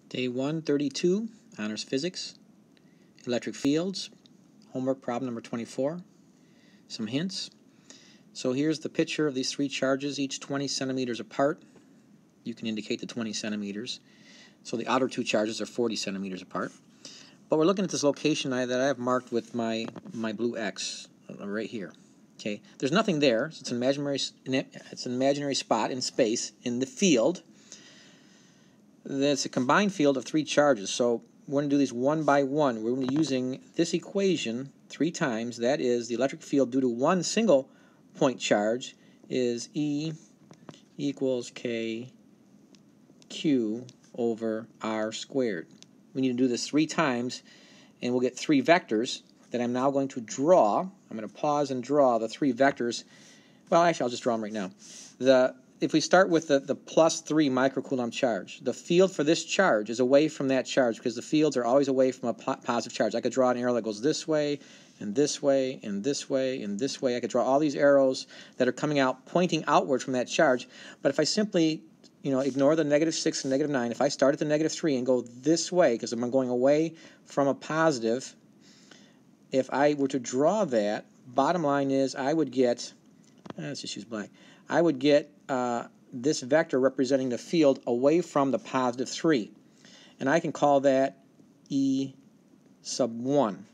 Day 132, Honors Physics, Electric Fields, homework problem number 24. Some hints. So here's the picture of these three charges, each 20 centimeters apart. You can indicate the 20 centimeters. So the outer two charges are 40 centimeters apart. But we're looking at this location that I have marked with my blue X right here. Okay, there's nothing there. So it's an imaginary spot in space in the field. That's a combined field of three charges. So we're going to do these one by one. We're going to be using this equation three times. That is, the electric field due to one single point charge is E equals K Q over R squared. We need to do this three times, and we'll get three vectors that I'm now going to draw. I'm going to pause and draw the three vectors. Well, actually, I'll just draw them right now. If we start with the plus 3 microcoulomb charge, the field for this charge is away from that charge because the fields are always away from a positive charge. I could draw an arrow that goes this way, and this way, and this way, and this way. I could draw all these arrows that are coming out, pointing outward from that charge. But if I simply ignore the -6 and -9, if I start at the -3 and go this way, because I'm going away from a positive, if I were to draw that, bottom line is I would get, let's just use black, I would get this vector representing the field away from the positive 3. And I can call that E sub 1.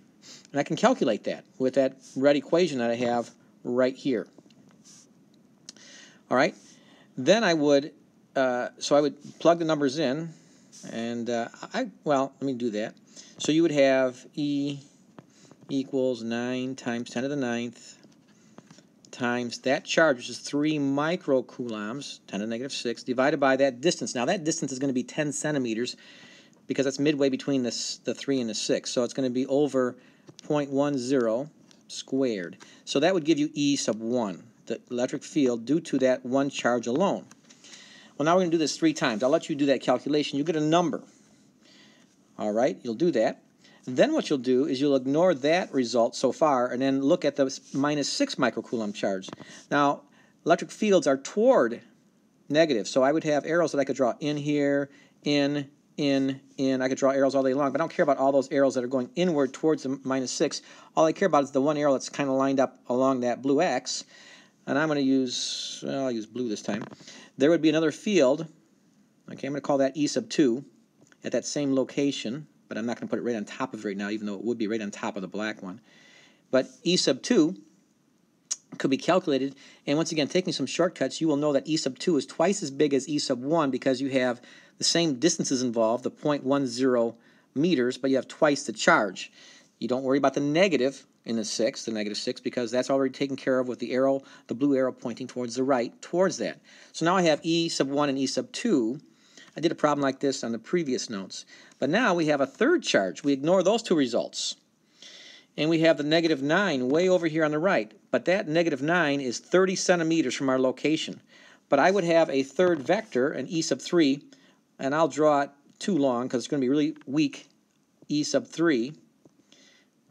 And I can calculate that with that red equation that I have right here. All right. Then I would, so I would plug the numbers in, and let me do that. So you would have E equals 9 times 10 to the 9th times that charge, which is 3 microcoulombs, 10 to the -6, divided by that distance. Now that distance is going to be 10 centimeters because that's midway between the 3 and the 6. So it's going to be over 0.10 squared. So that would give you E sub 1, the electric field due to that one charge alone. Well, now we're going to do this three times. I'll let you do that calculation. You get a number. All right, you'll do that. Then what you'll do is you'll ignore that result so far and then look at the -6 microcoulomb charge. Now, electric fields are toward negative, so I would have arrows that I could draw in here, in. I could draw arrows all day long, but I don't care about all those arrows that are going inward towards the -6. All I care about is the one arrow that's kind of lined up along that blue X, and I'm going to use, I'll use blue this time. There would be another field. Okay, I'm going to call that E sub 2 at that same location. But I'm not going to put it right on top of it right now, even though it would be right on top of the black one. But E sub 2 could be calculated, and once again, taking some shortcuts, you will know that E sub 2 is twice as big as E sub 1 because you have the same distances involved, the 0.10 meters, but you have twice the charge. You don't worry about the negative in the -6, because that's already taken care of with the arrow, the blue arrow pointing towards the right, towards that. So now I have E sub 1 and E sub 2. I did a problem like this on the previous notes. But now we have a third charge. We ignore those two results. And we have the -9 way over here on the right. But that -9 is 30 centimeters from our location. But I would have a third vector, an E sub 3, and I'll draw it too long because it's going to be really weak, E sub 3,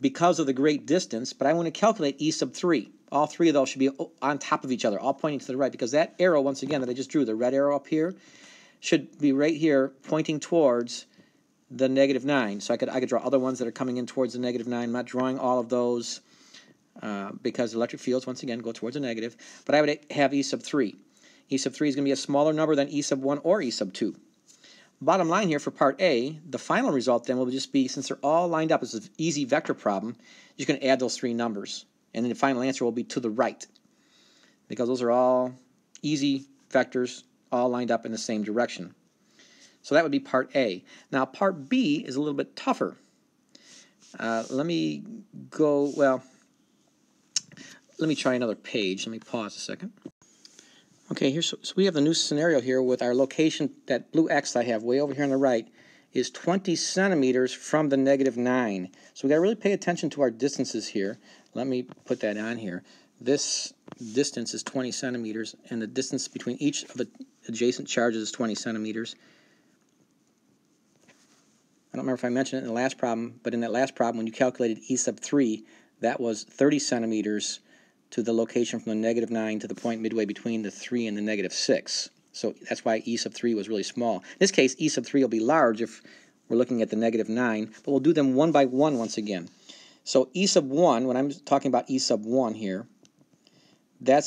because of the great distance. But I want to calculate E sub 3. All three of those should be on top of each other, all pointing to the right, because that arrow, once again, that I just drew, the red arrow up here, should be right here pointing towards the -9. So I could draw other ones that are coming in towards the -9. I'm not drawing all of those because electric fields, once again, go towards the negative. But I would have E sub 3. E sub 3 is going to be a smaller number than E sub 1 or E sub 2. Bottom line here for part A, the final result then will just be, since they're all lined up, it's an easy vector problem, you're going to add those three numbers. And then the final answer will be to the right, because those are all easy vectors, all lined up in the same direction. So that would be part A. Now part B is a little bit tougher. Let me try another page. Let me pause a second. Okay, so we have the new scenario here with our location, that blue X I have way over here on the right is 20 centimeters from the -9. So we got to really pay attention to our distances here. Let me put that on here. This distance is 20 centimeters, and the distance between each of the adjacent charges is 20 centimeters. I don't remember if I mentioned it in the last problem, but in that last problem, when you calculated E sub 3, that was 30 centimeters to the location from the -9 to the point midway between the 3 and the -6. So that's why E sub 3 was really small. In this case, E sub 3 will be large if we're looking at the -9, but we'll do them one by one once again. So E sub 1, when I'm talking about E sub 1 here,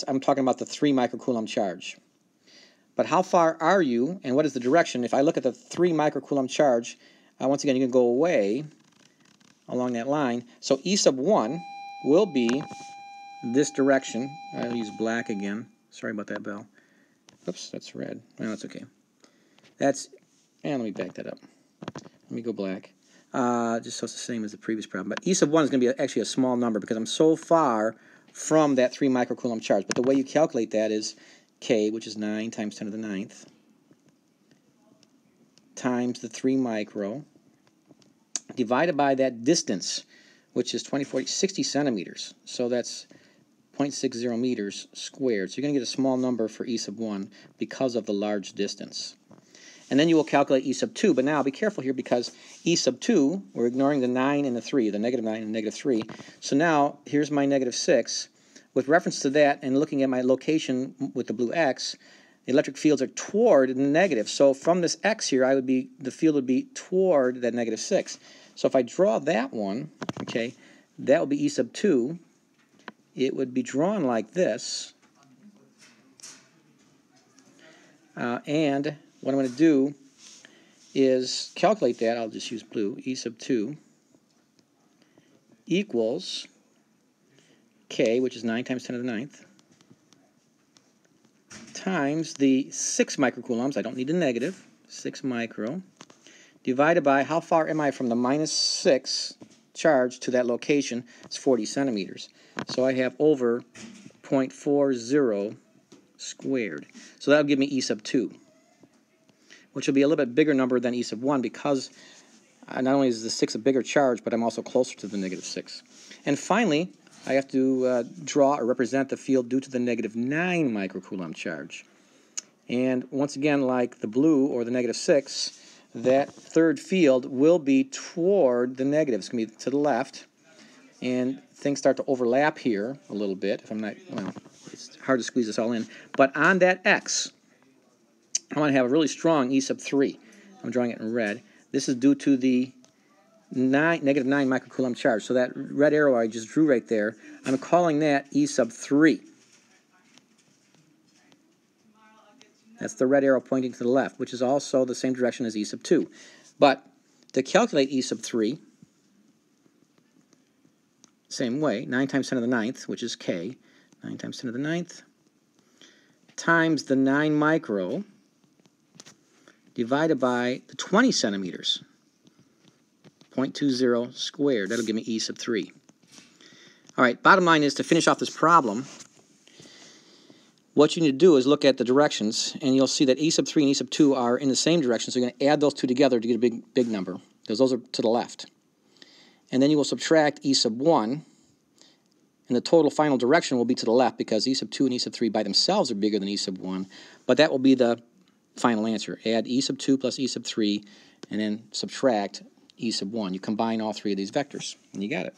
I'm talking about the 3 microcoulomb charge. But how far are you, and what is the direction? If I look at the 3 microcoulomb charge, once again, you can go away along that line. So E sub 1 will be this direction. I'll use black again. Sorry about that, Bell. Oops, that's red. Well, that's okay. And let me back that up. Let me go black. Just so it's the same as the previous problem. But E sub 1 is going to be actually a small number because I'm so far from that 3 microcoulomb charge. But the way you calculate that is K, which is 9 times 10 to the 9th, times the 3 micro, divided by that distance, which is 60 centimeters. So that's 0.60 meters squared. So you're going to get a small number for E sub 1 because of the large distance. And then you will calculate E sub 2. But now be careful here because E sub 2, we're ignoring the 9 and the 3, the -9 and the -3. So now here's my -6. With reference to that and looking at my location with the blue X, the electric fields are toward the negative. So from this X here, the field would be toward that -6. So if I draw that one, okay, that would be E sub 2. It would be drawn like this. And what I'm going to do is calculate that. I'll just use blue. E sub 2 equals K, which is 9 times 10 to the 9th, times the 6 microcoulombs. I don't need a negative. 6 micro. Divided by how far am I from the -6 charge to that location? It's 40 centimeters. So I have over 0.40 squared. So that'll give me E sub 2, which will be a little bit bigger number than E sub 1 because not only is the 6 a bigger charge, but I'm also closer to the -6. And finally, I have to draw or represent the field due to the -9 microcoulomb charge. And once again, like the blue or the -6, that third field will be toward the negative. It's going to be to the left. And things start to overlap here a little bit. If I'm not, well, it's hard to squeeze this all in. But on that X, I want to have a really strong E sub 3. I'm drawing it in red. This is due to the -9 microcoulomb charge. So that red arrow I just drew right there, I'm calling that E sub 3. That's the red arrow pointing to the left, which is also the same direction as E sub 2. But to calculate E sub 3, same way, 9 times 10 to the 9th, which is K, 9 times 10 to the 9th, times the 9 micro, divided by the 20 centimeters, 0.20 squared. That'll give me E sub 3. All right, bottom line is to finish off this problem, what you need to do is look at the directions, and you'll see that E sub 3 and E sub 2 are in the same direction, so you're going to add those two together to get a big number, because those are to the left. And then you will subtract E sub 1, and the total final direction will be to the left, because E sub 2 and E sub 3 by themselves are bigger than E sub 1, but that will be the final answer. Add E sub 2 plus E sub 3, and then subtract E sub 1. You combine all three of these vectors, and you got it.